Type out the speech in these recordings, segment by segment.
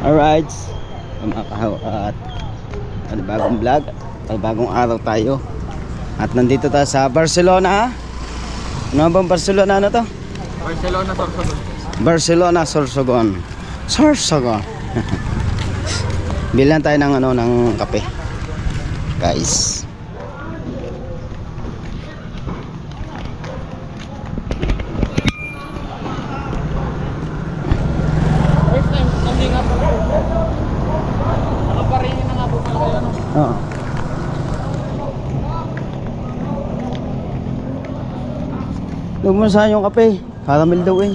Alright, mga kahaw, at bagong vlog, bagong araw tayo. At nandito tayo sa Barcelona. Ano bang Barcelona na to? Barcelona, Sorsogon. Barcelona, Sorsogon. Sorsogon. Bilan tayo ng ng kape, guys. First time, hindi nga po. Nakaparinin na nga po pala kayo, no? Oo. Huwag mo saan yung kape. Caramel daw eh.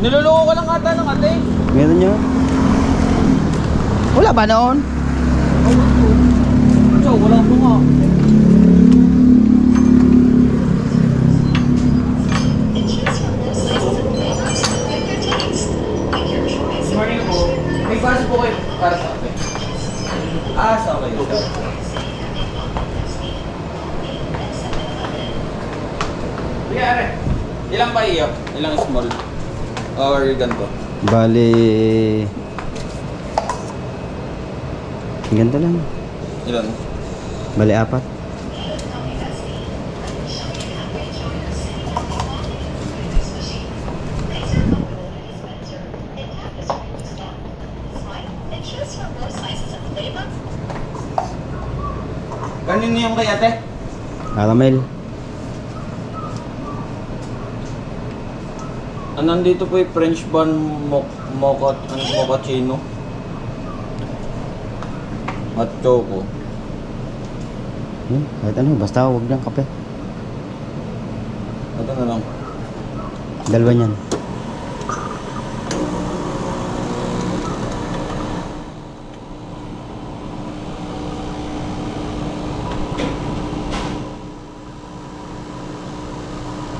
Niloloko ka lang ata ng ate. Meron nyo? Wala ba noon? Wala po nga. Morning po. May baso po kayo para sa ate. Sa okay. Are. Ilang pa iyo? Ilang small? Or ganito? Bali, ganito lang. Ilan? Bali, 4. Kanino yung kay ate? Caramel. Nandito po yung French bun mochaccino at choco. Kahit ano, basta huwag niyang kape. Ito na lang. Dalawa niyan.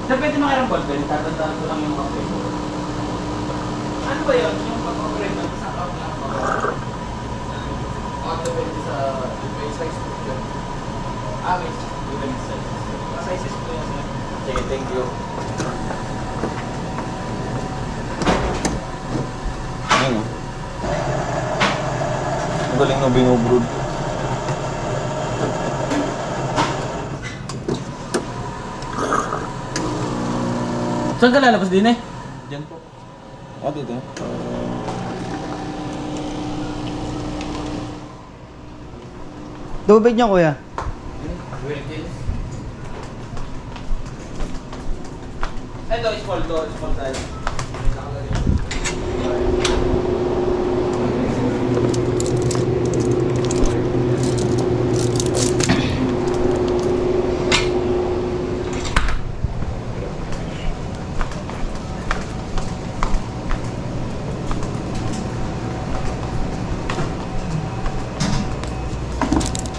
Sir, pwede makirang ballpen? Tatandaan ko lang yung kape. Ano ba yun? Yung pag-operate ng isang cup lang ba? Depende sa may size po yun. May different size. Sizes po yan, sir. Sige, thank you. Ayun o. Ang galing na binubrood. Saan ka lalabas din eh? Diyan po. Dito. Tubig niya, kuya. Ito, small size.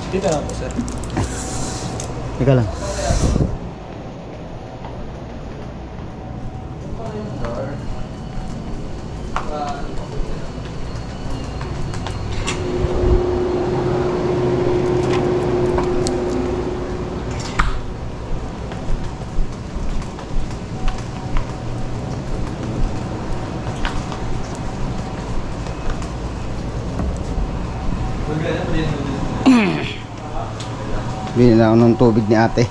Dito lang po, sir. Teka lang. Binila ako ng tubig ni ate.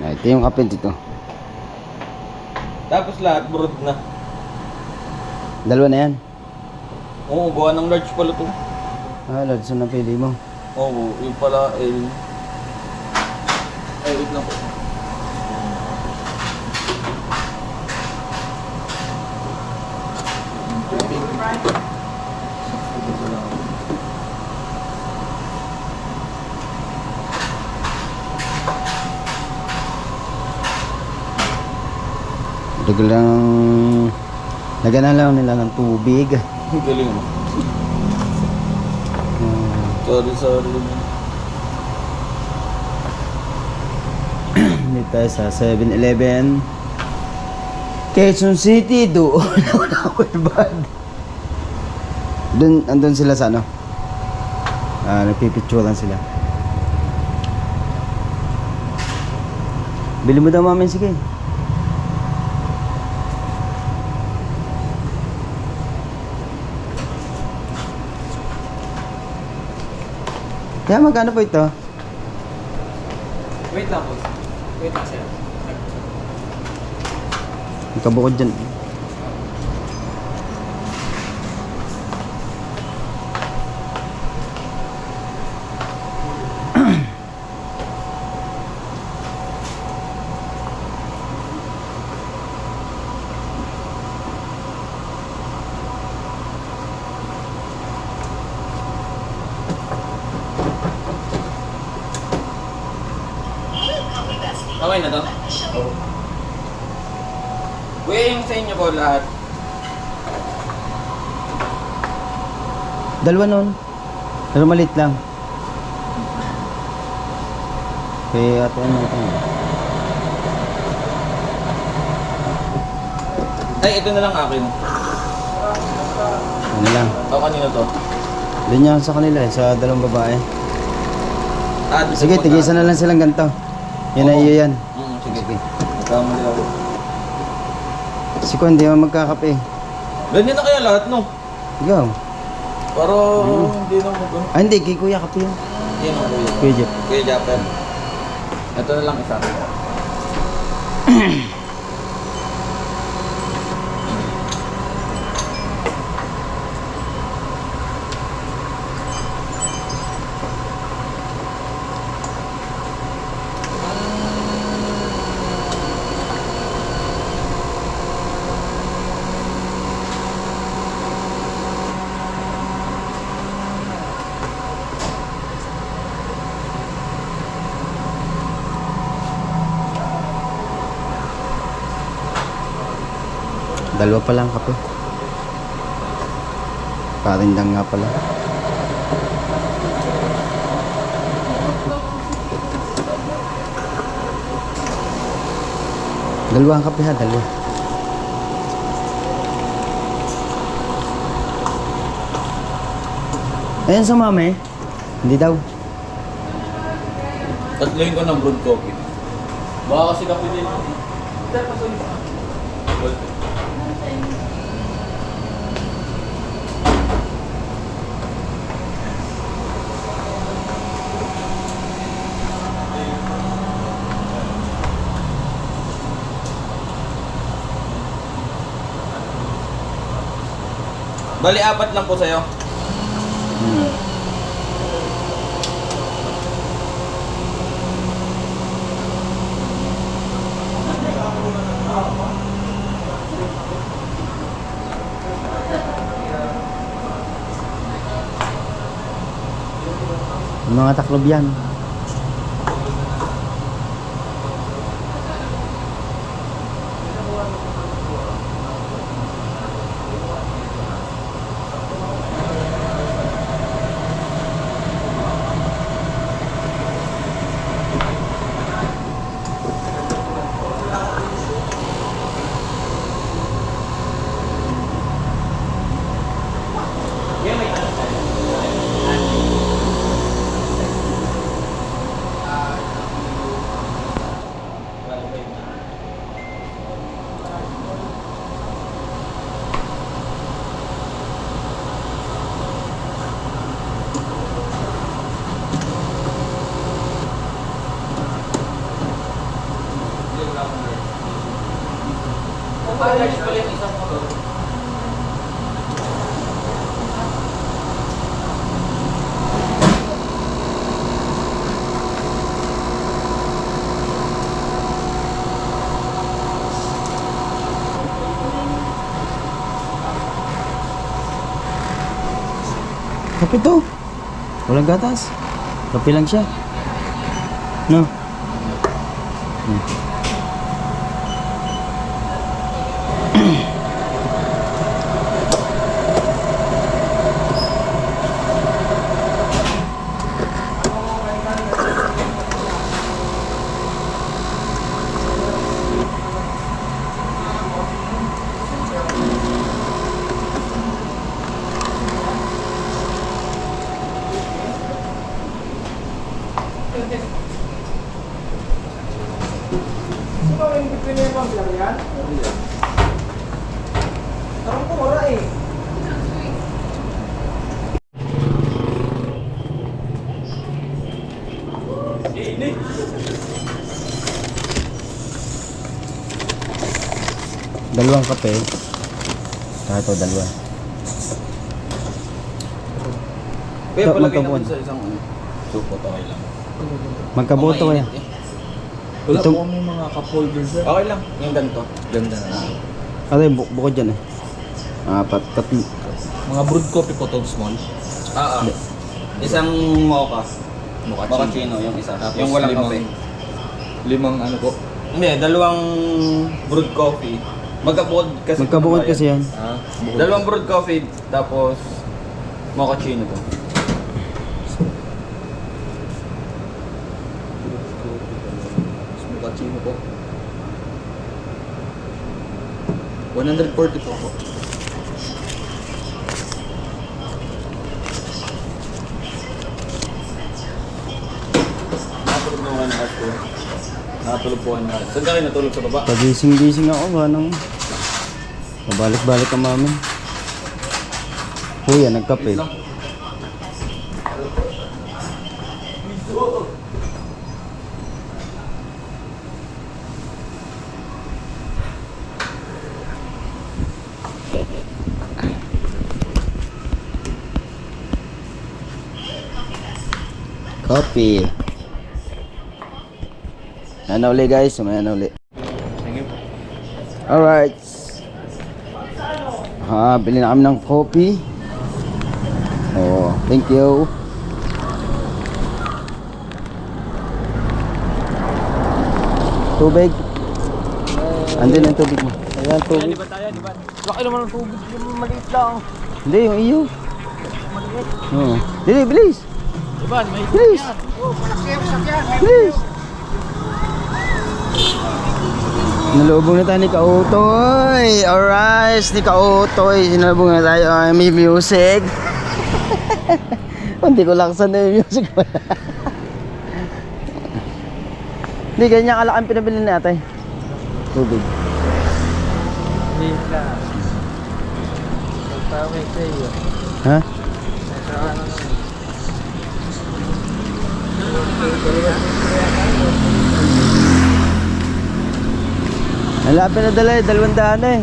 Ito yung kape dito. Tapos lahat brood na. Dalawa na yan. Oo, gawa ng large pala to. Lord, saan napili mo? Oo, yung pala L. Ay, wait lang po. Biglang lagyan na lang nila ng tubig. Galing mo. Sorry. Dito tayo sa 7-Eleven Quezon City. Doon ako bad. Andun sila sa ano, nagpipicturean sila. Bili mo daw mami, sige. Kaya magkano po ito? Wait lang po. Wait lang, sir. Ikabukod dyan. Okay na to? Oo. Kuya, yung sa inyo po lahat. Dalawa nun. Pero maliit lang. Kaya ate ano ito. Ay, ito na lang akin. Ano lang. O, kanino to? Doon yan sa kanila eh, sa dalawang babae. Ah, dito Sige, po tigisan na lang silang ganito. Yan na Oo. iyo yan. Sige. Sige. Magkamali ako. Si Kwan, di mo magkakape. Ganyan na kaya lahat, no? Ikaw. Pero hindi na mag Ah, hindi. Kay Kuya kape yun. Yan ang kuya. Kuya Jeff. Kuya Japper. Ito na lang isa. Dalawa pa lang kape. Parindang nga pala. Dalawang kape ha, dalawa. Ayan sa mami. Hindi daw. Tatloyin ko ng brewed coffee. Baka kasi kape din. Bali, 4 lang po sa'yo. Mga taklob yan. Large pala yung isang motor. Kape to. Walang gatas. Kape lang siya. No? dalawang kape. Ito, dalawa. Kaya Ito, palagay magkabuo. naman sa isang supot, okay lang. Magkabuto kaya. Mainit eh. Wala Ito- po kami mga cup holder sir. Okay lang, yung ganito. Ganda na. Ano yung bukod dyan eh? Apat, tatlo. Mga brewed coffee po tong small. Isang mocha. Mochaccino yung isa. Tapos yung walang limang- kape. Limang ano po. Hindi, dalawang brewed coffee. Magkabukod kasi. Magkabukod kasi yan. Bukod. Dalawang brewed coffee, tapos mochaccino to. Mochaccino po. 140 po po. Nakatulog na ng house ko. Nakatulog po kayo ng house. Saan ka kayo natulog sa baba? Pagising-gising ako ba nang pabalik-balik ka mami. Kuya, nagkape. Coffee. Ano uli guys? May ano uli. Alright. Bili na kami ng coffee. Oh, thank you. Tubig. Andun ang tubig mo. Ayan, tubig. Laki naman ang tubig. Maliit lang. Hindi, yung iyo. Oo. Dili, bilis. Diba? May Bilis. Bilis. Nalubong na tayo ni Kautoy. Alright, ni Kautoy. Sinalubong na tayo. May music. Hindi ko laksan na yung music mo. Hindi, ganyan kalaki ang pinabili natin. Tubig. maliit lang. Pagpawag sa iyo. Ha? Nasa ano na. Ang lapit na dala eh, 200 na eh.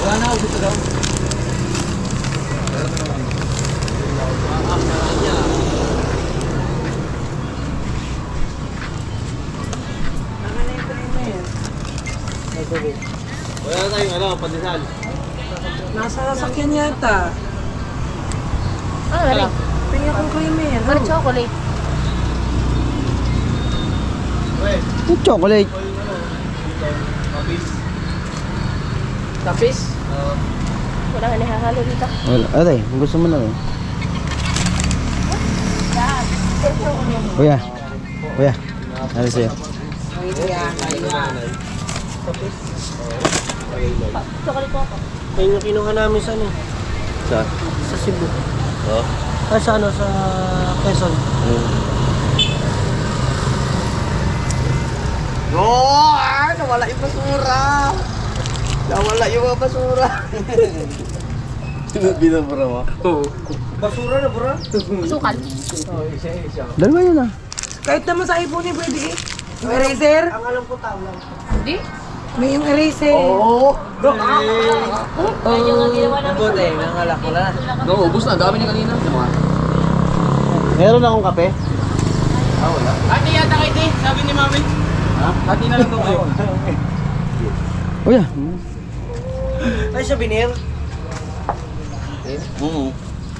Wala na, dito daw. Wala tayong ano, pandesal. Nasa sasakyan yata. Ano na lang? Tingnan ko kayo meron. Ano chocolate? Yung chocolate. Tapis? Wala nga nahahalo dito. Wala. Ate, kung gusto mo na rin. Kuya. Kuya. Ano sa'yo? Chocolate ko ako. Ayun yung kinuha namin sa ano? Sa? Sa Cebu. Oh. Ay sa ano? Sa Quezon. Oh! Nawala yung basura! Nawala yung mga basura! Binabura mo? Oo. Basura na bro. Sukal. Dalawa yun ah. Kahit naman sa iPhone eh, pwede eh. Yung eraser. Ang alam ko tawag. Hindi? May yung eraser. Oo! Yan yung ginawa namin. Buti, nangalak ko na. No, ubus na. Dami niya kanina. Meron akong kape? Ate yata kayo, te. Sabi ni mami. Ha? Ate na lang daw kayo. Kuya. Ay sa binil.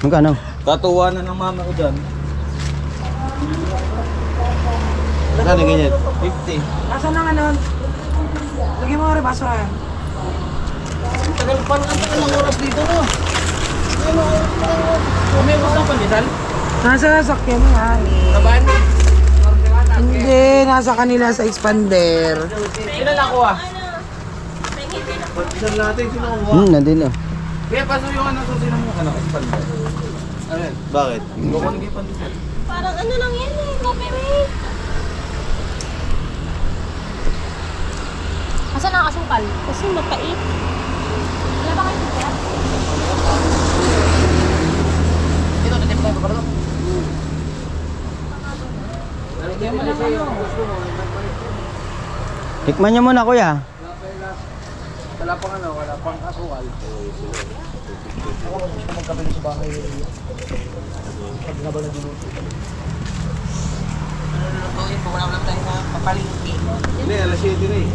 Magkano? Tatuwa na ng mama ko dyan. Magkano ganyan? 50. Asan ang ano? Lagyan mo rin basura. Tagal pa ng oras dito, no? May ubos ng pandesal? Nasa sasakyan nga. Kaban? Hindi, nasa kanila sa expander. Sino nakuha? Nandun oh. Kaya paso yung ano susi ng ano, expander. Ano yan? Bakit? Bukong hindi pa dito. Parang ano lang yan eh, coffee mate. Asan ang asukal? Kasi mapait. Wala ba kayo dito? Ito, natip tayo pa pala to. Tikman nyo muna kuya. Wala pang ano, wala pang asukal. Ako gusto magkabili sa bahay. Pag nabal na dinuto. Lutuin po, wala lang tayo na papalingki. Hindi, alas 7 na eh.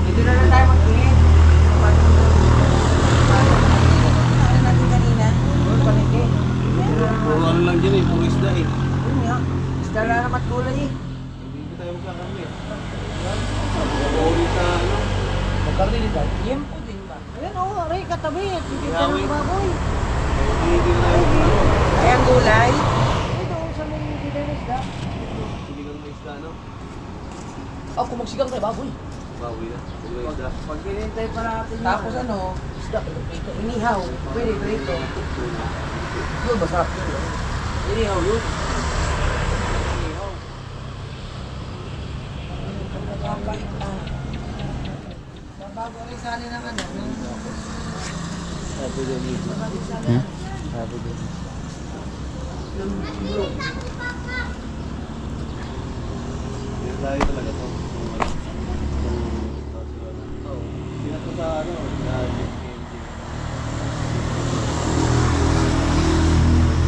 Dito na lang tayo magtingin. Ano natin kanina? Doon palengke. Puro ano lang dyan eh, puro isda eh. Yun nga. Isda lang naman kulay eh. Hindi ko tayo magkakamli. Pag-ulit na ano. Magkarni din tayo. Yempo din ba? Ayan o, aray katabi. Hindi ka Yawi. ng baboy. Hindi ko tayo magkakamli. Ay, ang gulay. Ito, sa mga hindi na isda. Hindi ko na isda ano. Ako magsigang tayo, baboy. Bawi na. Hindi ko isda. Pag hinintay pa natin. Tapos ano, isda, ito, inihaw. Pwede, prito. Yun, masarap yun. Inihaw yun. Bago rin sa alin ng ano. Sabi din dito. Hmm? Sabi din. Hindi tayo talaga to. Sino to sa ano? Sa KMG.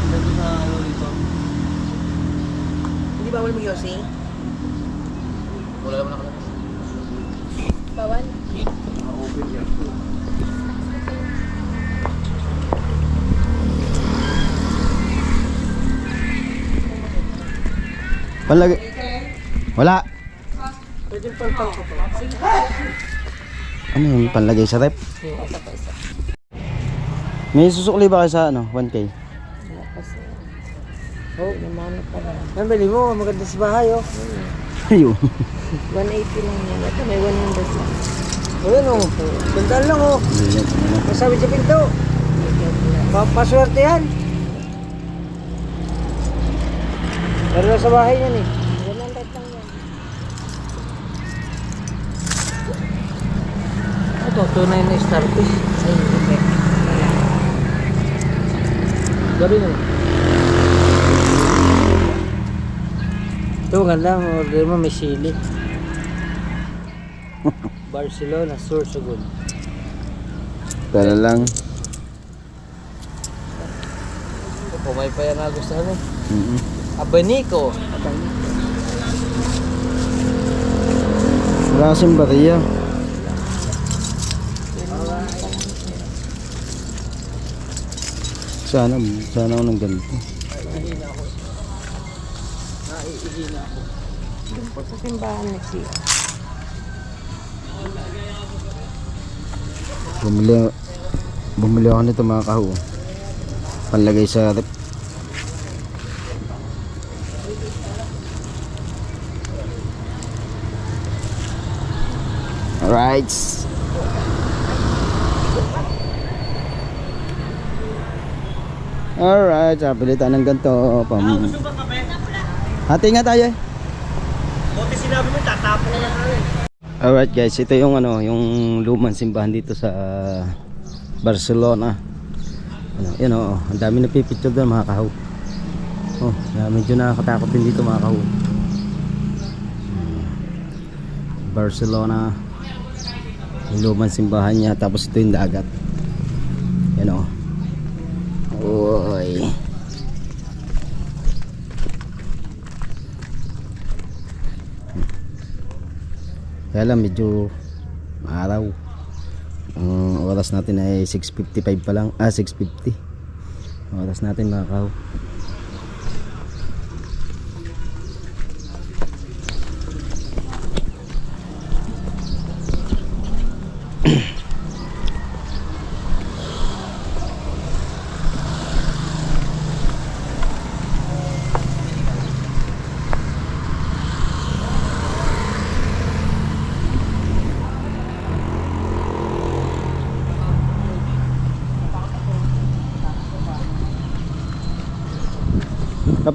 Sino to sa ano dito? Hindi bawal mo Yossi? Wala naman ako lang. Bawal. Open yan. Palagi. Wala. Pwede pang ko pa. Ano yung panlagay sa rep? May susukli ba kayo sa ano? 1K? Oh, naman pala. Nabili mo, maganda sa bahay oh. Ayun. 180 lang yan. Ito may 100 lang. Ayun oh, gandaan lang oh. Masabi sa pinto. Paswerte yan. Pero nasa bahay yan eh. 100 lang yan. Ito, tunay na starfish. Ay, okay. Gabi na. Ito, ganda. Order mo, may sili. Barcelona, Sorsogon. Pero lang. Kumay pa yan na gusto mo. Abanico. Wala kasing bariya. Sana ako ng ganito. Doon po sa simbahan nagsiya. Bumili ako nito mga kaho. Panlagay sa rep. Alright. Alright, bili tayo ng ganito. Hati nga tayo eh. Buti sinabi mo, tatapon na lang namin. Alright guys, ito yung ano, yung lumang simbahan dito sa Barcelona. Ano, yan oh, ang dami nagpipicture doon mga kaho. Oh, medyo nakakatakot din dito mga kaho. Barcelona. Yung lumang simbahan niya, tapos ito yung dagat. Yan oh. Oy. Kaya lang medyo maaraw. Ang oras natin ay 6:55 pa lang. 6:50. Oras natin mga kaho.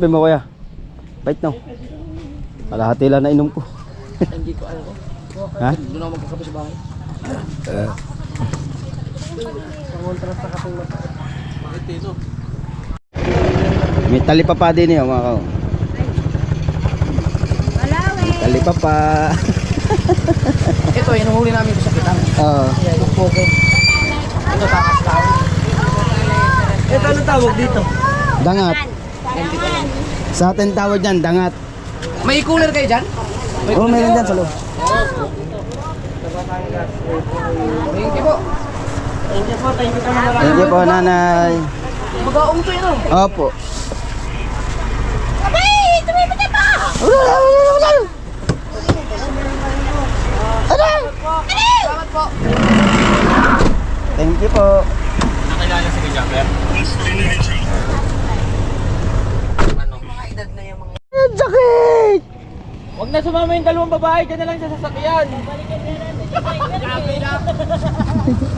kape mo kuya? Bait no? Kalahati lang na inom ko. Hindi ko alam ko. Ha? Doon ako magkakape sa bahay. Pangontras sa kapeng mapait. Bakit ito? May talipapa din eh, mga kao. May talipapa. Ito, yung huli namin sa kitang. Oo. Ayan, yung poke. Ito, takas lang. Ito, ano tawag dito? Dangat. Sa atin tawag dyan, dangat. May cooler kayo dyan? Oo, meron dyan sa loob. Thank you po. Thank you po, thank you po. Thank you po, nanay. Mag-aong to yun, Opo. Salamat po. Thank you po. Nakilala si Jumper? Mga edad na yung mga... Sakit! Huwag na sumama yung dalawang babae, dyan na lang sa sasakyan.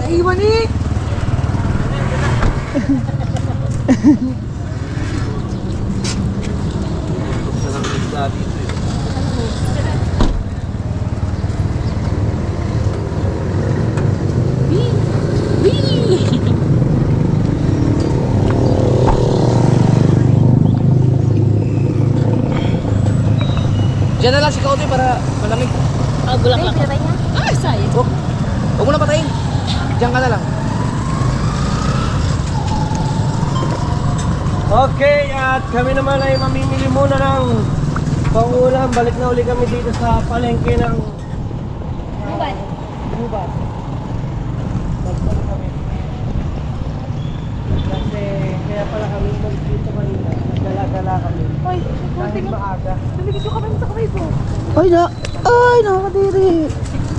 Naiwan eh! Diyan na lang si Kautoy para malamig. Ah, bulaklak. Ah, sayang. Oh, huwag mo na patayin. Diyan ka na lang. Okay, at kami naman ay mamimili muna ng pangulam. Balik na uli kami dito sa palengke ng Gubat. Bagbalik kami. Kasi kaya pala kami dito kanina. Nagdala-gala kami. Ay, Dahil maaga. tumigit yung kamay mo sa kamay ko. Ay, nakakadiri.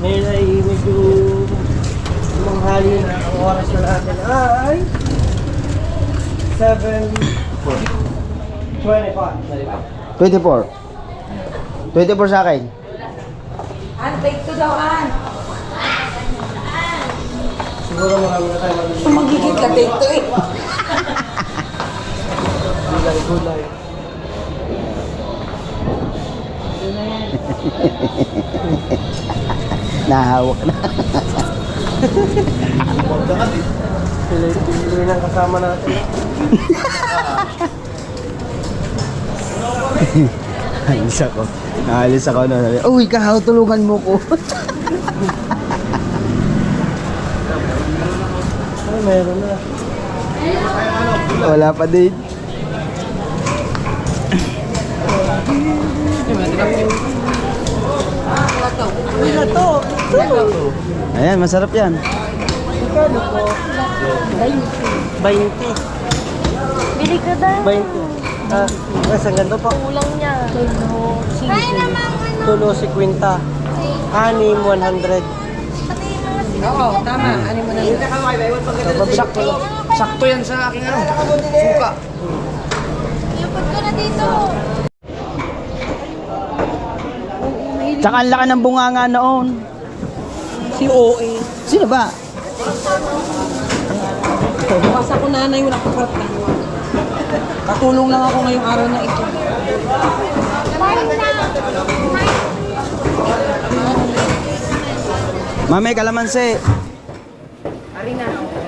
Ngayon ay medyo manghali na. Ang oras na natin ay 7:25. 24. 24 sa akin. Take to daw, An. Siguro marami na tayo mamimili. Magigit ka, take to eh. Gulay. Nahawak na. Pili ng kasama natin. Alis ako. Naalis ako na. Uy, kahaw, tulungan mo ko. Ay, meron na. Wala pa din. Uy, na to. Ayan, masarap yan. Magkano po? 20. Bili ka daw. 20. Ah, nasa ganito po. Kulang niya. Tulo 50. Anim 100. Oo, tama. Ano mo na yun? Sakto. Sakto yan sa aking ano. Suka. Iyupad ko na dito. Tsaka ang laki ng bunganga noon. Si OA. Sino ba? Bukas ako nanay yung nakapagta. Katulong lang ako ngayong araw na ito. Mamay kalamansi.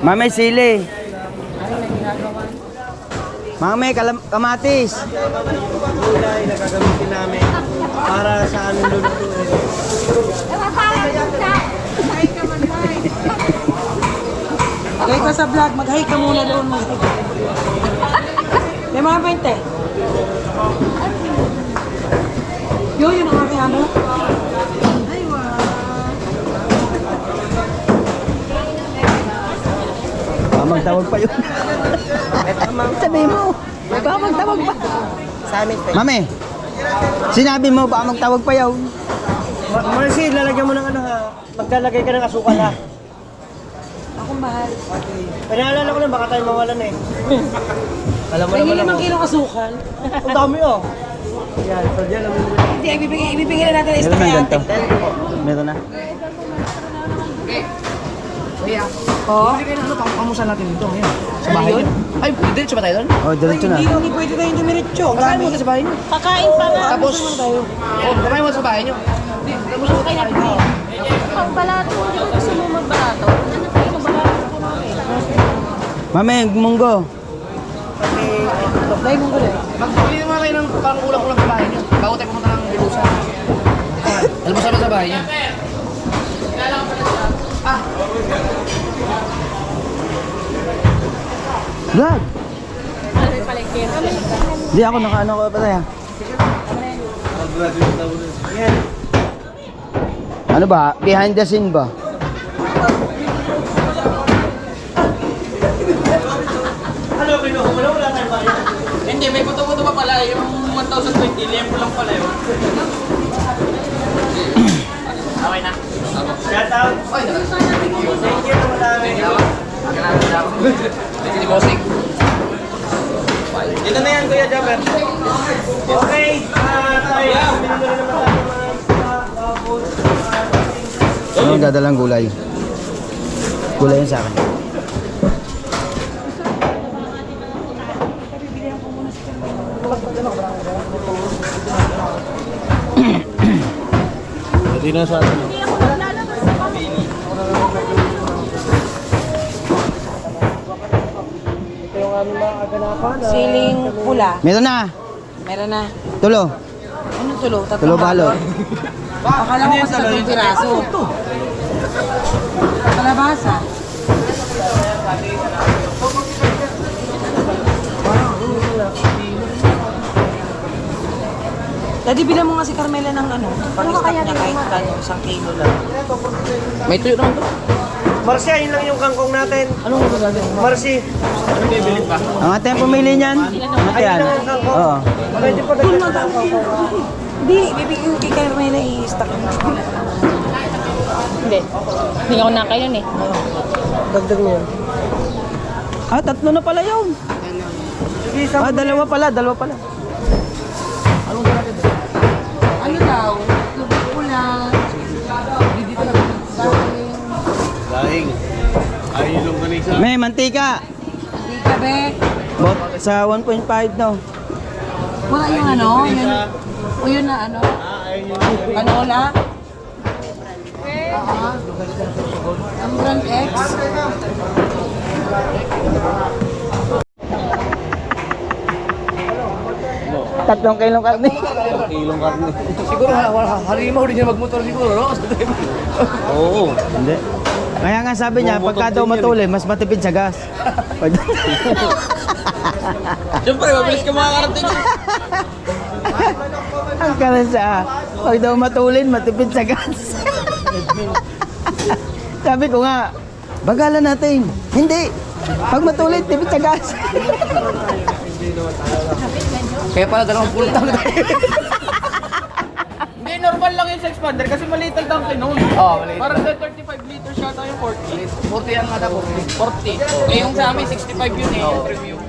Mamay sili. Mamay kamatis. Gulay na gagamitin namin para sa aming lulutuin. Kaya ka sa vlog, mag-hi ka muna doon. May mga 20. Yun ang aking ano. Ay, wow. Magtawag pa yun. Sabi mo. Baka magtawag pa. Sa amin, Mami, sinabi mo baka magtawag pa yaw. Marcy, lalagyan mo ng ano ha. Maglalagay ka ng asukal ha. Akong mahal. Pinaalala ko lang, baka tayo mawalan eh. Alam mo May naman ako. 5 kilong asukal. Ang dami oh. Yan, so dyan namin. Hindi, ibibigay na natin Meron ang na estudyante. ganito. Meron na. Kaya, Oo. bili kayo ng ano, pamusan natin dito ngayon. Sa bahay niyo. Ay, diretso ba tayo doon? Oh, diretso na. Hindi pwede tayong dumiretso. Ang Kakain dami. mo sa bahay niyo. Kakain pa nga. Tapos, kakain mo sa bahay niyo. Hindi, tapos sa bahay niyo. Pag balato, hindi ko gusto mo magbalato. Ano tayo magbalato ko namin? Mami, munggo. Dahil mong gano'n. Magbili naman kayo ng parang ulang-ulang sa bahay niyo. Bago tayo pumunta ng Bilusa. Almusal ba sa bahay niyo? Vlog. Ano yung palengke? Di ako nakaano ko pa tayo. Ano ba? Behind the scene ba? Hindi, may buto-buto pa pala. Yung 1,020, liempo lang pala yun. Okay na. Shout out. Thank you. Sige, bossing. Dito na yan, Kuya Jabber. Okay. Ano ang dadalang gulay? Gulay yun sa akin. Hindi ako naglalabas sa kami. Siling pula. Meron na. Meron na. Tulo. Ano tulo? Tulo balot. Akala ko kasi 3 piraso. Kalabasa. Daddy, bilang mo nga si Carmela ng ano, pang-stock niya kahit ano, 1 kilo lang. May tuyo naman to. Marcia, yun lang yung kangkong natin. Anong gusto natin? Marci. Ang ate ang pumili niyan. Ang ate yan. Oo. Pwede pa dagdag na ang kangkong. Hindi, bibigyan ko kay Carmela i-stock mo. Hindi. Hindi ako nakain eh. Dagdag mo yun. Ah, tatlo na pala yun. Sige, isang Ah, dalawa pala. ano daw? Tubig pula. Dito na May mantika. Di ka, be. Bot sa 1.5 no. Wala yung ano, yun. O yun na ano? Ano na? Ang brand X. Tatlong kilong karne. Siguro, halimaw din niya magmotor siguro, no? Oo. Hindi. Kaya nga sabi niya, pagka daw matuli, mas matipid sa gas. Siyempre, mabilis ka makakarating. Ang kanan sa pag daw matulin, matipid sa gas. Sabi ko nga, bagalan natin. Hindi. Pag matulin, tipid sa gas. Kaya pala 20 taon tayo. Hindi, normal lang yung sa expander kasi maliit lang tanke noon. Oo, maliit. Parang 35 liters siya tayo 40. 40 yan nga daw. 40. Eh yung sa amin 65 yun eh, yung premium.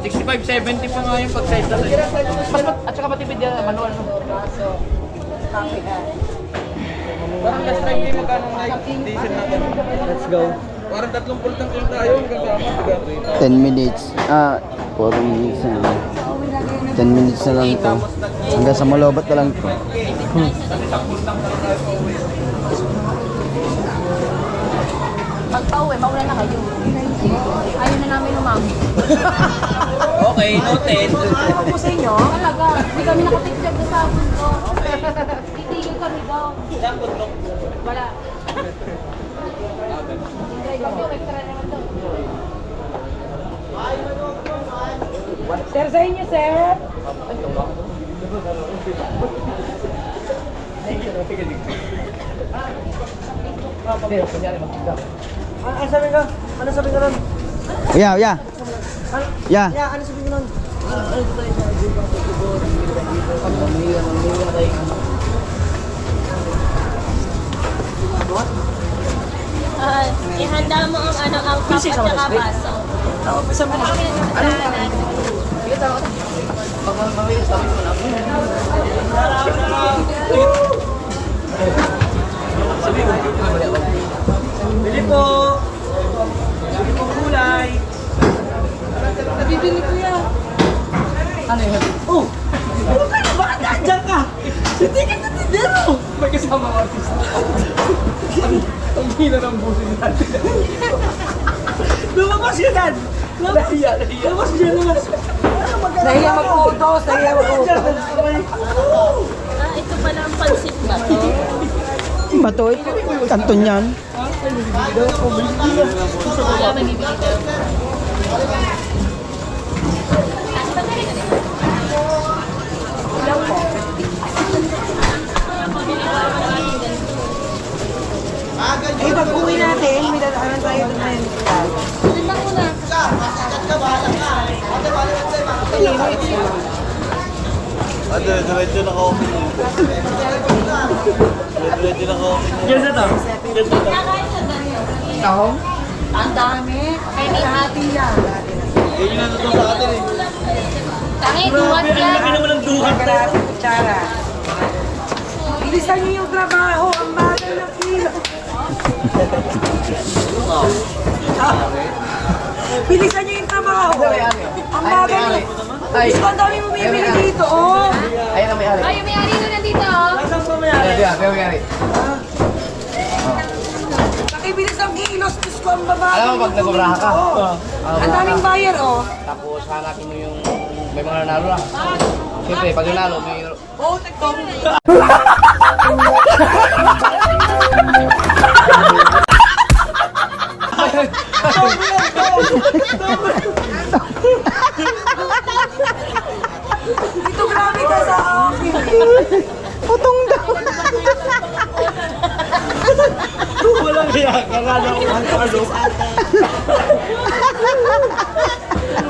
65, 70 pa nga yung pag-size natin. At saka matipid yan, manual. No? Parang last time din magkano na yung diesel natin. Let's go. Parang 30 tank lang tayo hanggang sa 10 minutes. 4 minutes na lang. 10 minutes na lang ito. Hanggang sa Malobat na lang ito. Pag pauwi, maulan na kayo. Ayaw na namin umami. Okay, noted. Ano po sa inyo? Talaga. Hindi kami nakapicture na sabon ko. Titigil kami daw. Wala. Hindi, extra naman daw. Sir, sa inyo, sir. Ano sabi ka? Ano sabi ka nun? Yeah, yeah. Yeah. Yeah, ano sabi ka nun? Ihanda mo ang ano, ang cup at saka baso. Sabi na. Bili po. Ano yun? Oh! Ano kayo? Bakit nandiyan ka? Hindi ka natindero! May kasama ko artista. Ang hina ng busin natin. Lumabas yun, Dan! Lumabas yun, lumabas. Nahiya mag-utos, nahiya mag-utos. Ah, ito pala ang pansit ba to? Bato ito. Kanton yan. Wala, magbibigay daw. Eh, pag uwi natin, may dadaanan tayo doon na yun. Doon lang muna. Ate, diretso na ka-open mo. Diretso na ka-open mo. Yan na to. Nakain na ganyan. Tahong? Ang dami. Kaya hati yan. Eh, yun na to sa atin eh. Tangi, duwat yan. Laki naman ng duhat. Kalahati kutsara. Bilisan niyo yung trabaho. Ang bagal ng kilo. Bilisan niyo yung trabaho. Ang bagal ng... Ay. Diyos ko, ang dami mo bibili dito, oh. Ayun ang may-ari. Ay, yung may-ari doon nandito, oh. Ayun ang may-ari. Nakibilis ng kilos. Diyos ko, ang babagal. Alam mo, pag nagobraha ka. Ang daming buyer, oh. Tapos hanapin mo yung may mga nanalo na. Siyempre, pag nanalo, may... Oh, tektok. Ito grabe ka sa akin. Putong daw. Walang hiyakaran ako. Ano?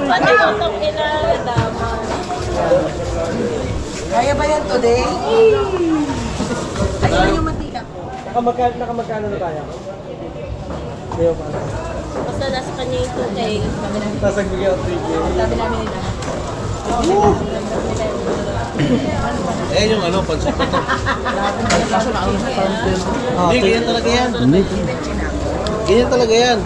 Pati utong inadama. Kaya ba yan today? Ayun yung mantika ko. Nakamagkano na tayo? Basta nasa kanya yung 2K. Tapos nagbigay ako 3K. Sabi namin nila. Eh, yung ano, pansit na to. Hindi, ganyan talaga yan. Hindi. Ganyan talaga yan.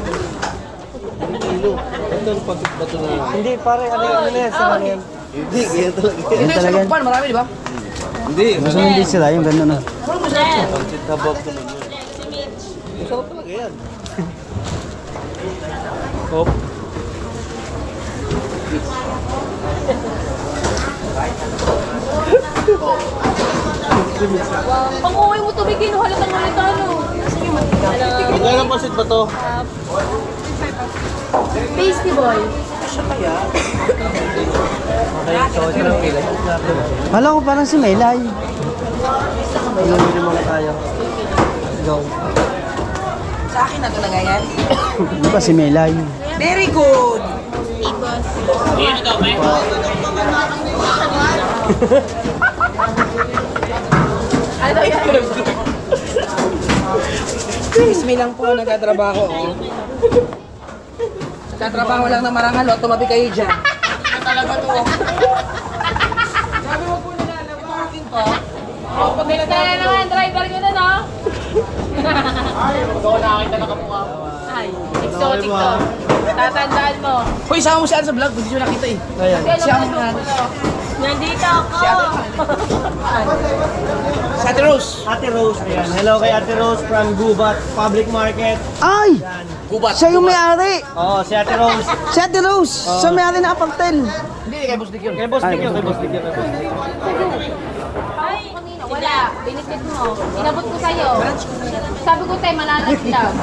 Kilo. Ito ang pansit ba ito na yan? Hindi, pare. Ano yan? Sa ano yan? Hindi, ganyan talaga yan. Yan talaga yan. Marami, di ba? Hindi, Gusto hindi sila yung gano'n na. pansit habab naman yun. Si Mitch. Masarap talaga yan. Hop. Pang uwi mo tubig, kinuha lang ng ulit ano. Magkano ang pansit ba to? Pasty boy. Hala ko parang si Melay. Pumili muna tayo. Go. Sa akin na talaga yan. Ano ba si Melay? Very good. Tipos. Ano yan? Ismi lang po nagtatrabaho, oh. Nagtatrabaho lang ng marangal, oh. Tumabi kayo dyan. Talaga to. Sabi mo po nila, nabakakin po. Oh, pagkita na naman, driver ko na, no? Ay, exotic to. Tatandaan mo. Hoy, sama mo si Ann sa vlog. Hindi nyo nakita eh. Ayan. Siya ang mga... Nandito ako. Si Ate Rose. Ate Rose, ayan. Hello kay Ate Rose from Gubat Public Market. Ay! Gubat. Siya yung may-ari! Oo, si Ate Rose. Si Ate Rose! Siya may-ari na Apartel! Hindi, kay Boss Dick yun. Kay Boss Dick yun, kay Boss Dick yun. Ay, wala. Binigit mo. Inabot ko sa'yo. Sabi ko tayo, malalaglag.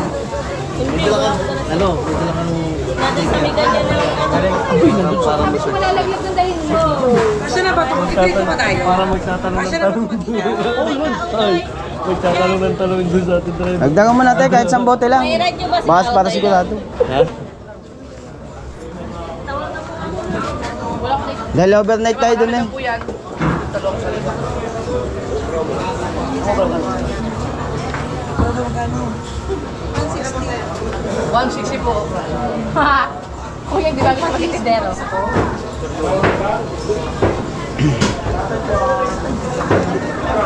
Pwede lang ano, pwede lang ano. Nandun sa may ganyan na Parang Sabi ko malalaglag ng dahil mo. Kasi na ba ito? Ito pa tayo. Para magtatanong Kasi ng na ba tanong. ito? Ay, magtatanong ng tanong doon sa ating driver. Dagdagan mo natin kahit isang bote lang. May radyo ba sa Bakas para auto sigurado. Ha? Wala ko na Dahil overnight tayo dun eh. Po yan. Talong sa liba. 160 po. Kuya, di ba kita magkikidero?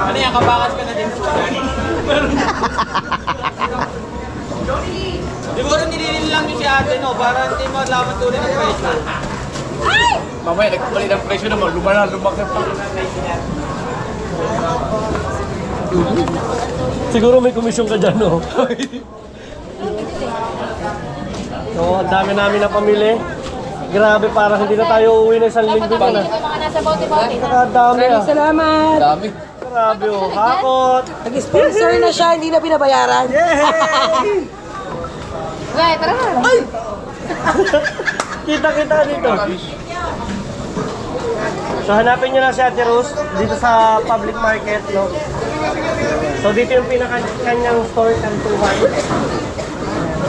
Ano yan, kabakas ka na din po. Siguro nililin lang yung si ate, no? Para hindi mo alaman tuloy ng presyo. Mamaya, nagpalit ang presyo naman. Lumaki pa. Siguro may komisyon ka dyan, no? So, ang dami namin na pamili. Grabe, parang hindi na tayo uuwi ng isang linggo pa na. Yung mga nasa bote-bote. Nakadami ah. Salamat! Dami. Grabe oh, hakot. Nag-sponsor na siya, hindi na binabayaran. Wait, tara na. Kita-kita ka dito. So, hanapin nyo na si Ate Rose dito sa public market, no? So, dito yung pinaka-kanyang store, kantuhan.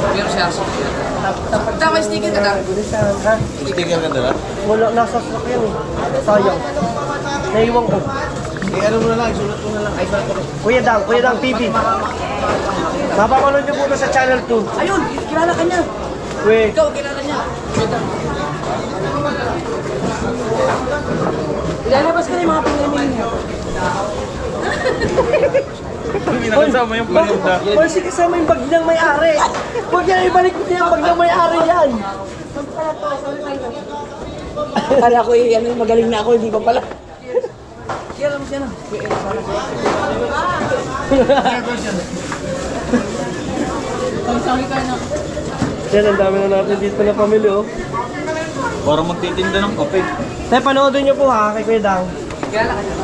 Pero siya. Tama, sticker ka na. Ha? Sticker ka dala? Wala, nasa stock yan eh. Sayang. Naiwan ko. Ano mo na lang, isulat mo na lang. Ay, sulat ko. Kuya Dang TV. Mapapanood nyo po ito sa channel 2. Ayun, kilala ka niya. Wait. Ikaw, kilala niya. Ilalabas ka na yung mga pinamili niya. Nakasama yung paninda. Kasi kasama yung bag ng may-ari. Huwag yan, ibalik mo niya ang bag ng may-ari yan. Akala ko ano, magaling na ako, hindi pa pala. Kilala mo siya na. Sorry ka na. Yan, ang dami na natin dito na pamili, oh. Parang magtitinda ng kape. Tay, panoodin nyo po ha, kay Kuya Dang. Kilala ka niya.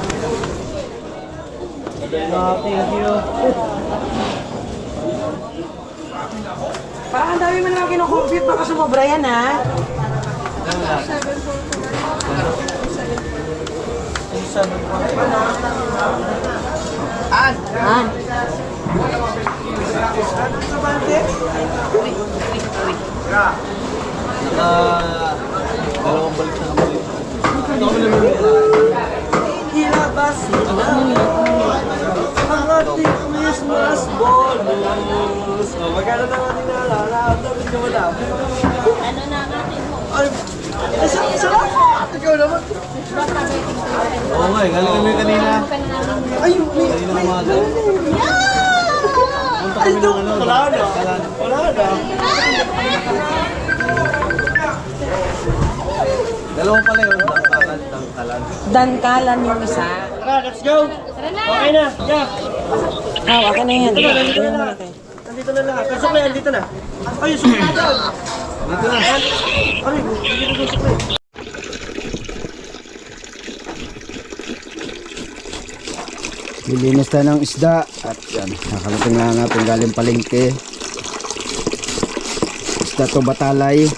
Thank you. Parang ang dami mo naman kino-compute, baka sumobra yan ha. An. Dalawang balik na balik. Ilabas ang ating Christmas bonus. So, magkano na natin naalala? Dapat ka madami. Ano na natin mo? Ay, salamat! Ikaw naman. Oo nga, galing kami kanina. Ay, Kanina umaga. Punta kami ng ano. Wala na. Dalawa pala yun. Dangkalan. dankalan yung isa. Tara, let's go! Tara na. Okay na, yeah. Hawakan na yan. Nandito na lahat. Nandito na lahat. Pasok na yan, dito na. Ay, suki na dyan. Dito na. Ay, dito na suki. Lilinis tayo ng isda. At yan, nakalating na natin galing palengke. Isda to batalay.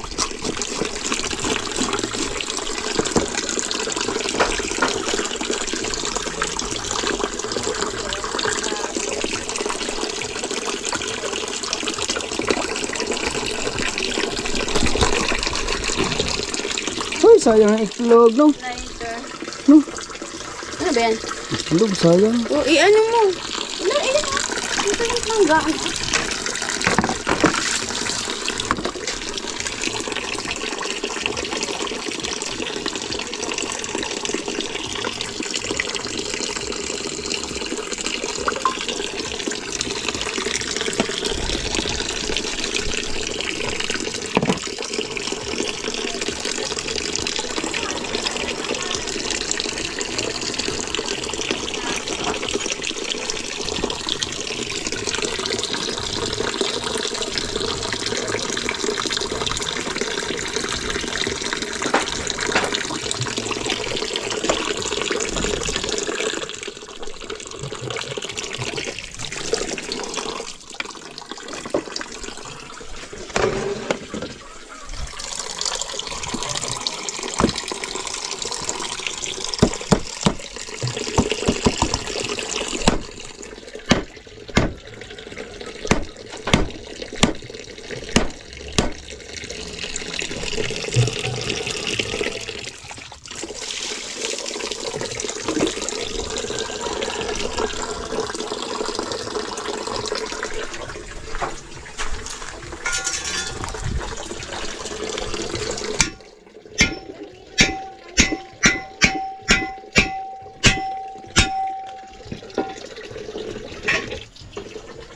Uy, sayang ang itlog, no? No? Ano ba yan? Itlog, sayang. O, ano mo? Ano, ilan mo? Ito yung mangga.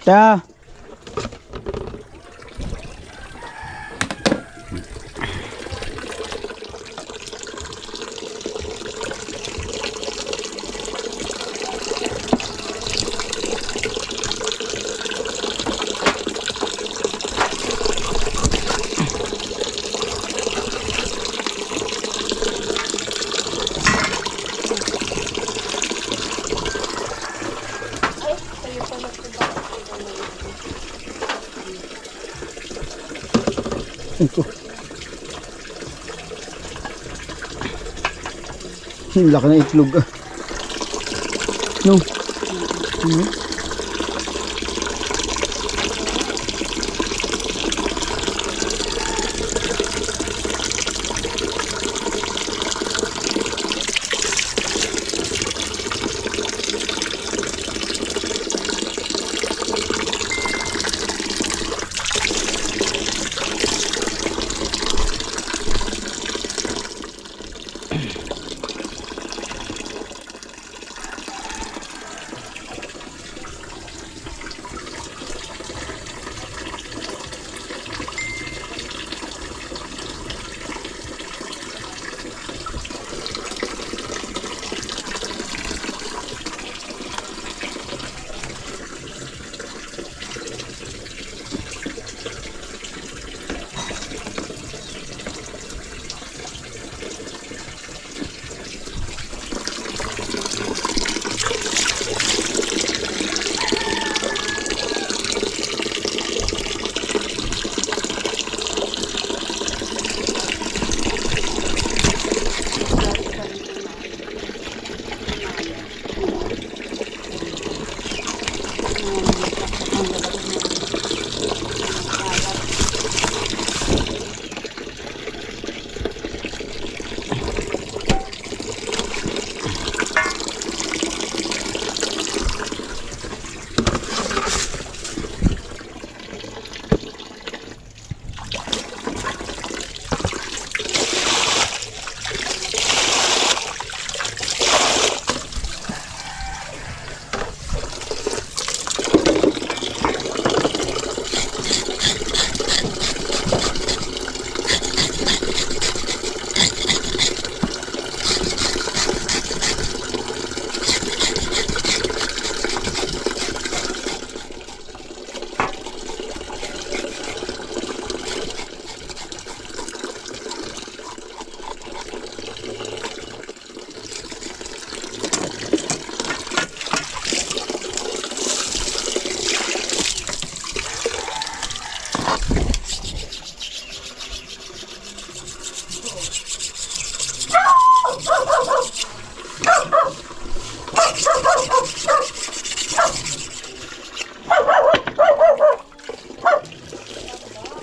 Ta. Ito. Laki na itlog ah. No.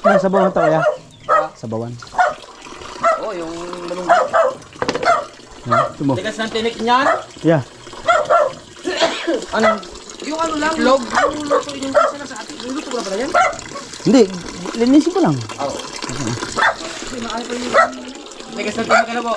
May sabawan to kaya? Sabawan. Oo, yung malunggay. Ito mo. Tigas ng tinik niyan. Yeah. Ano? Yung ano lang, log. Yung luto yung kasi na sa atin. Yung luto ko na pala yan? Hindi, linisin ko lang. Oo. Tigas ng tinik ka na po.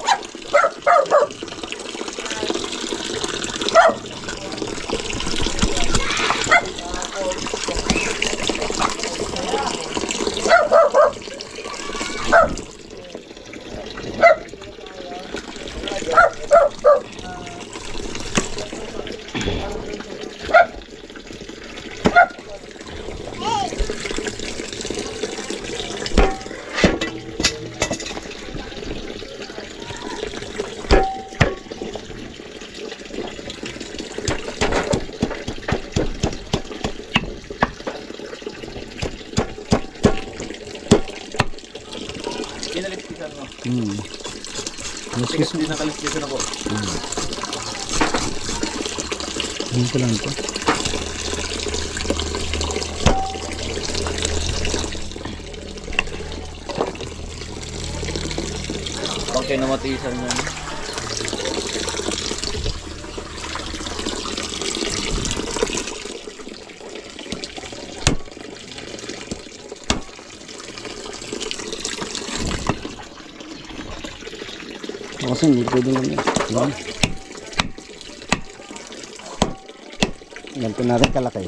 Kinalispisan mo. Excuse me. Pinakalispisan ako. Ayun ko lang ito. Pag kayo namatisan yan. Kasi hindi pwede naman. Yan. Ganito na rin kalaki.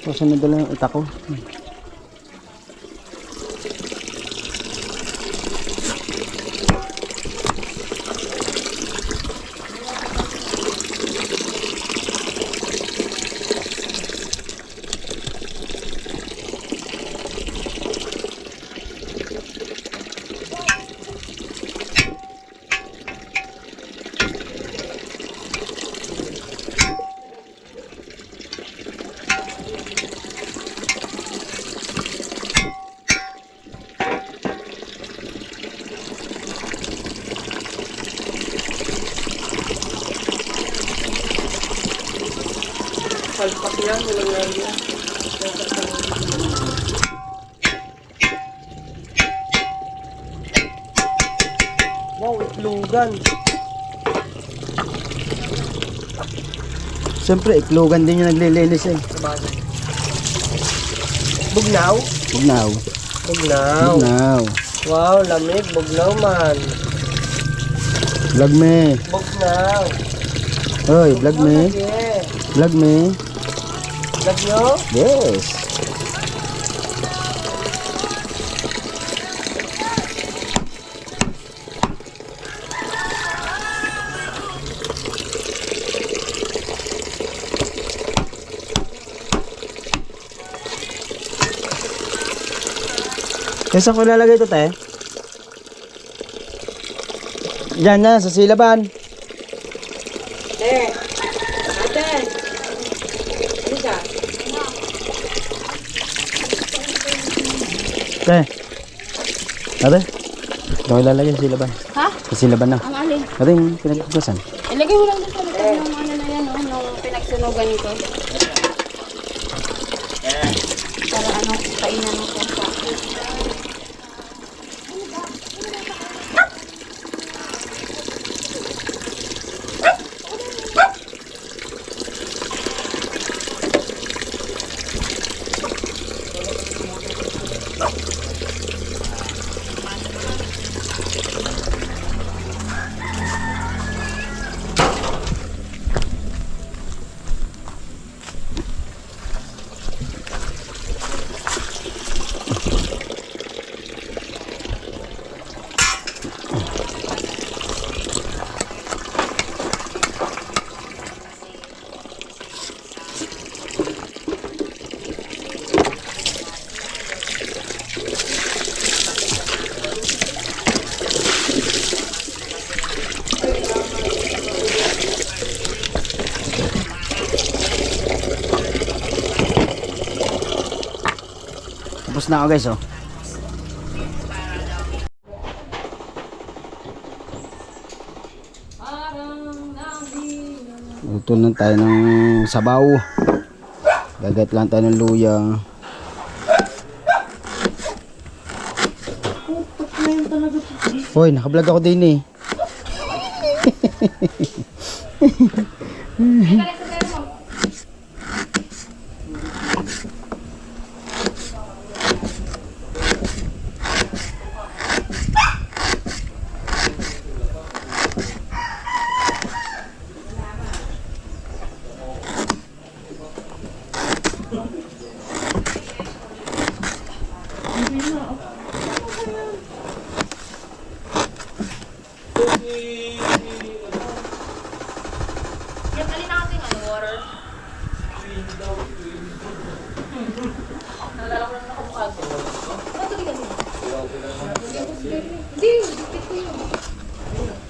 Kasi nadala yung itak ko. Palpak yan, walang yan. Wow, itlugan. Siyempre, iklugan din yung naglilinis eh. Sabagay. Bugnaw? Bugnaw. Bugnaw. Bugnaw. Wow, lamig. Bugnaw man. Vlog me. Bugnaw. Hoy, vlog me. Yeah. Vlog me. Lag nyo? Yes. Saan ko lalagay ito, te? Diyan na, sa silaban. Eh. Ate. Halika. Te. Ate. Ito ko lalagay sa silaban. Ha? Sa silaban na. Ang alin? Ate yung pinagkukusan. Ilagay mo lang dito sa likod ng ano na yan, oh, nung pinagsunugan ko. Para ano, kainan ng pusa. Tapos na ako guys, oh. Luto na tayo ng sabaw. Gagat lang tayo ng luya. Hoy, nakablog ako din eh.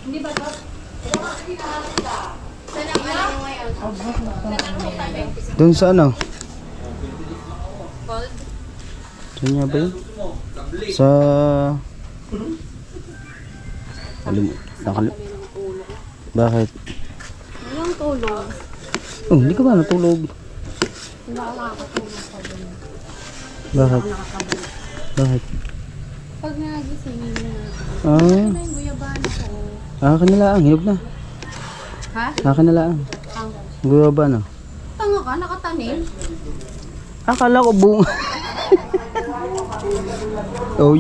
Hindi ba to? Saan ang ano ngayon? Doon sa ano? Cold? Saan nga ba yun? Sa... Bakit? Walang tulog. Oh, hindi ka ba natulog? Hindi ako nakakatulog pa din. Bakit? Bakit? Pag nagising, hindi na ako. Ah, Ano yung guyabana ko? akin na lang. Hinog na. Ha? Akin na lang. Ang Guwa ba na? tanga ka, nakatanim? Akala ko bunga. Oh,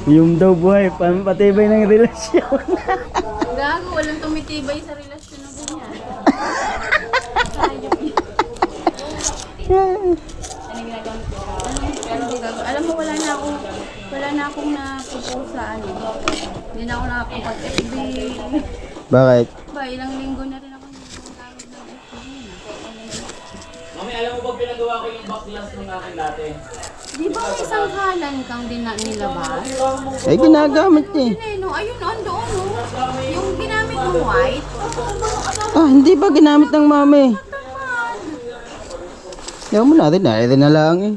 yung daw buhay. Patibay ng relasyon. Gago, walang tumitibay sa relasyon ng ganyan. Sayang yun. Ano ginagawa ko? Ano ginagawa? Alam mo, wala na akong napupost sa ano. Hindi na ako nakapag-FB. Bakit? Ba, ilang linggo na rin ako nagkaroon ng FB. Mami, alam mo ba pinagawa ko yung backglass nung akin dati? Di ba may sanghalan kang din na nilabas? Eh, ginagamit niya eh. Yun eh, no? Ayun, andoon, no? Yung ginamit mo white. Ah, hindi ba ginamit ng mami? Tamad. Yaw mo natin. Ay, na lang eh.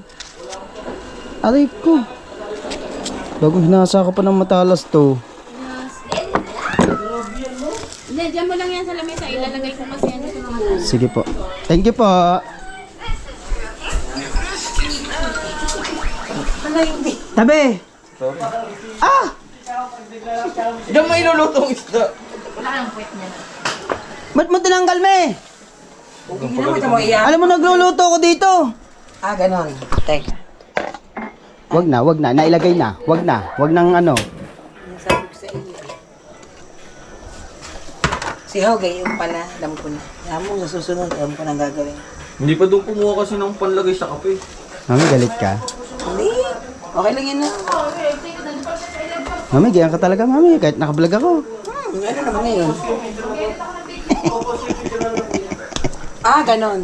Aray ko. Bago hinasa ko pa ng matalas to. Yes. Hindi, dyan mo lang yan sa lamesa. Ilalagay ko kasi yan sa mga. Sige po. Thank you po. na hindi. Tabi! Ah! Diyan may ilulutong isda. Wala kang puwet niya. Ba't mo tinanggal, me? Hindi naman ito mo iyan. Alam mo, nagluluto ko dito. Ah, ganon. Teka. Wag na. Nailagay na. Wag nang ano. Sabi ko sa inyo. Si How, gayon pala. Alam ko na. Alam mo, sa susunod, alam ko na gagawin. Hindi pa doon kumuha kasi ng panlagay sa kape. Mami, galit ka? Hindi. Okay lang yan na. Mami, ganyan ka talaga, mami. Kahit nakablog ako. Ano naman ngayon? Ah, ganon.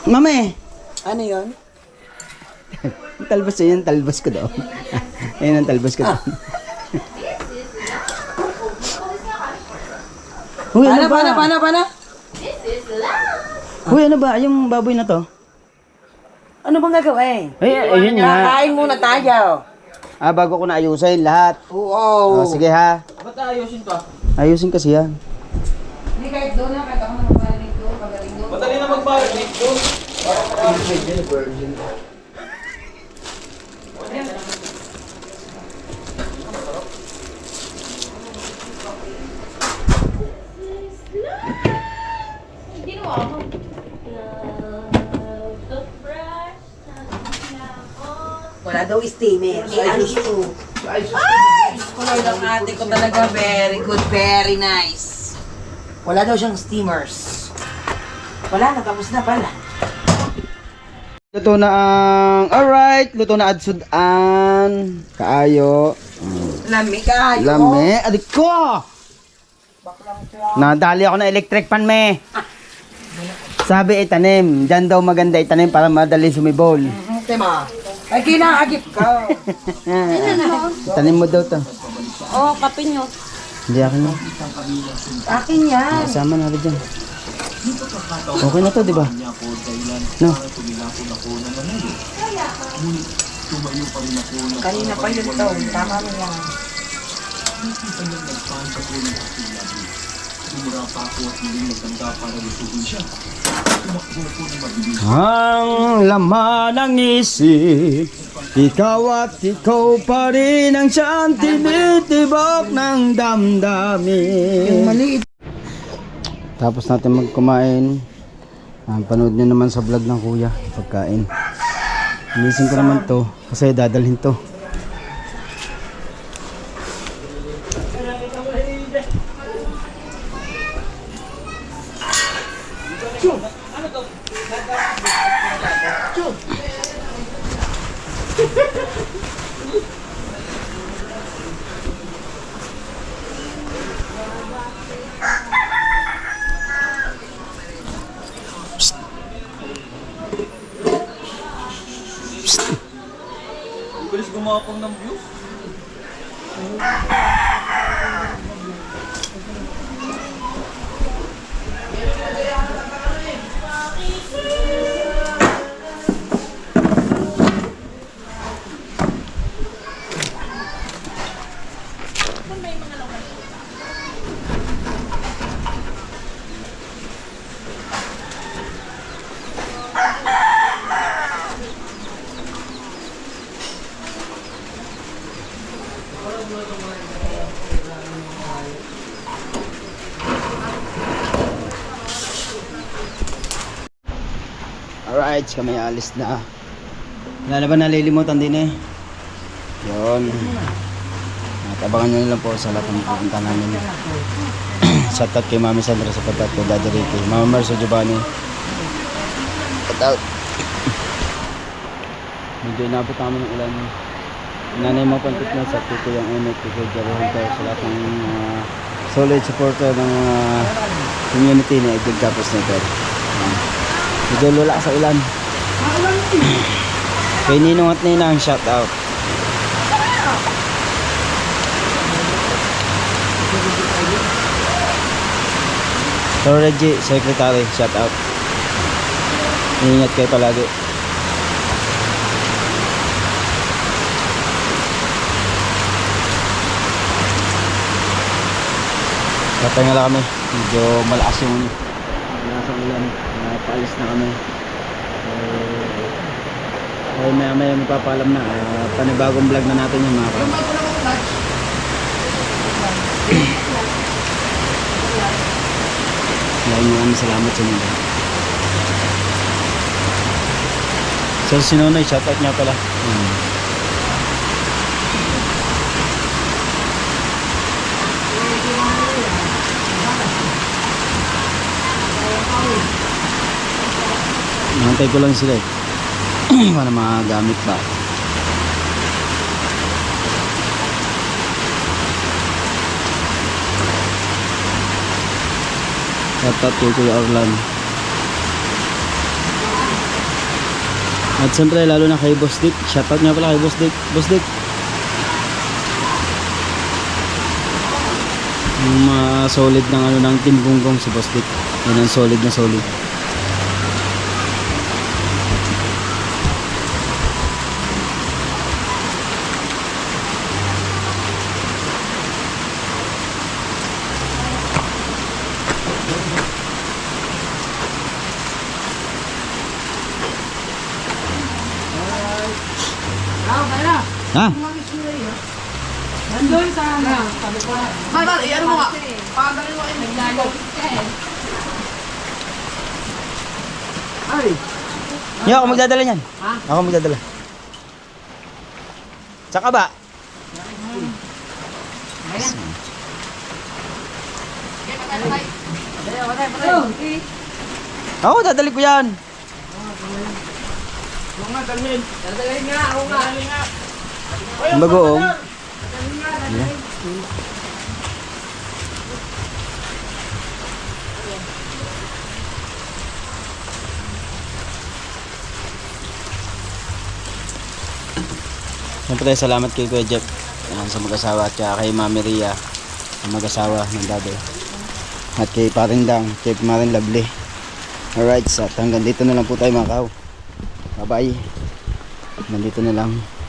Mami! Ano yun? Talbos yun, talbos ko daw. Ayun ang talbos ko daw. Uy, ano ba? Paano? Uy, ano ba? Yung baboy na to? Ano bang gagawin? Ayun nga. Kain muna tayo. Bago ko na ayusin lahat. Oo. Sige ha. Ba't ayusin pa? Ayusin kasi yan. Hindi kahit doon na, kahit ako na magpapalit doon, pagaling doon. Madali na magbayad dito. Ginawa mo. Wala daw steamer. Ayos to. Ay! Kulay ng ate ko talaga. Very good, very nice. Wala daw siyang steamers. Wala na, tapos na pala. Luto na ang... Alright, luto na adsudan. Kaayo. Lami ka. Lame. Adik ko! Nadali ako na electric pan, me. Sabi itanim. Diyan daw maganda itanim para madali sumibol. Tema. Ay, kinaagip ka. Itanim mo daw to. Oo, kape nyo. Hindi akin na. Akin yan. Kasama na rin dyan. Okay na to, di ba? No. Kanina pa yun to. Tama mo yan. Ang laman ng isip, ikaw at ikaw pa rin ang siyang tinitibok ng damdamin. Maliit. Tapos natin magkumain. Panood nyo naman sa vlog ng kuya pagkain. Inisin ko naman to kasi dadalhin to. Bilis gumapang ng views. Alright, kami alis na. Wala na ba nalilimutan din eh? Yun. At abangan nyo na lang po sa lahat ng pupunta namin. Shoutout kay Mami Sandra sa pagkat kay Daddy Ricky. Mama Marso Giovanni. Shoutout. Medyo inabot namin ng ulan. Nanay mo pantit na sa Tito yung Emet, Tito Jerry Hunter, sa lahat ng solid supporter ng community ni Edwin Capos Network. Medyo lula sa ulan. Kay Ninong at Ninang, shout out. So Reggie, Secretary, shout out. Ingat kayo palagi. Papahinga lang kami. Medyo malakas yung Lasang ulan. Paalis na kami. Okay, maya magpapalam na. Panibagong vlog na natin yung mga kapatid. Maraming salamat sa inyo. So si Nonoy, shoutout niya pala. Nantay ko lang sila eh. Para magamit ba. Shoutout kay Kuya Orlan. At siyempre lalo na kay Boss Dick. Shoutout nga pala kay Boss Dick. Boss Dick, yung solid ng ng Team Gonggong si Boss Dick. Yan ang solid na solid. Ha? Nandun sa ano? Sabi ko na. Ano mo nga? Pakagaling mo kayo. Naglalagay ka eh. Ay! Yo, ako magdadala niyan. Ha? Ako magdadala. Saka ba? Ayan. Ako, dadali ko yan. Dadalhin nga, ako nga. Ang bagoong. Siyempre salamat kay Kuya Jeff sa mag-asawa at kay Mami Ria ang mag-asawa ng daday. At kay Paring Dang, kay Maring Lovely. Alright, so hanggang dito na lang po tayo mga kaw. Bye bye. Nandito na lang.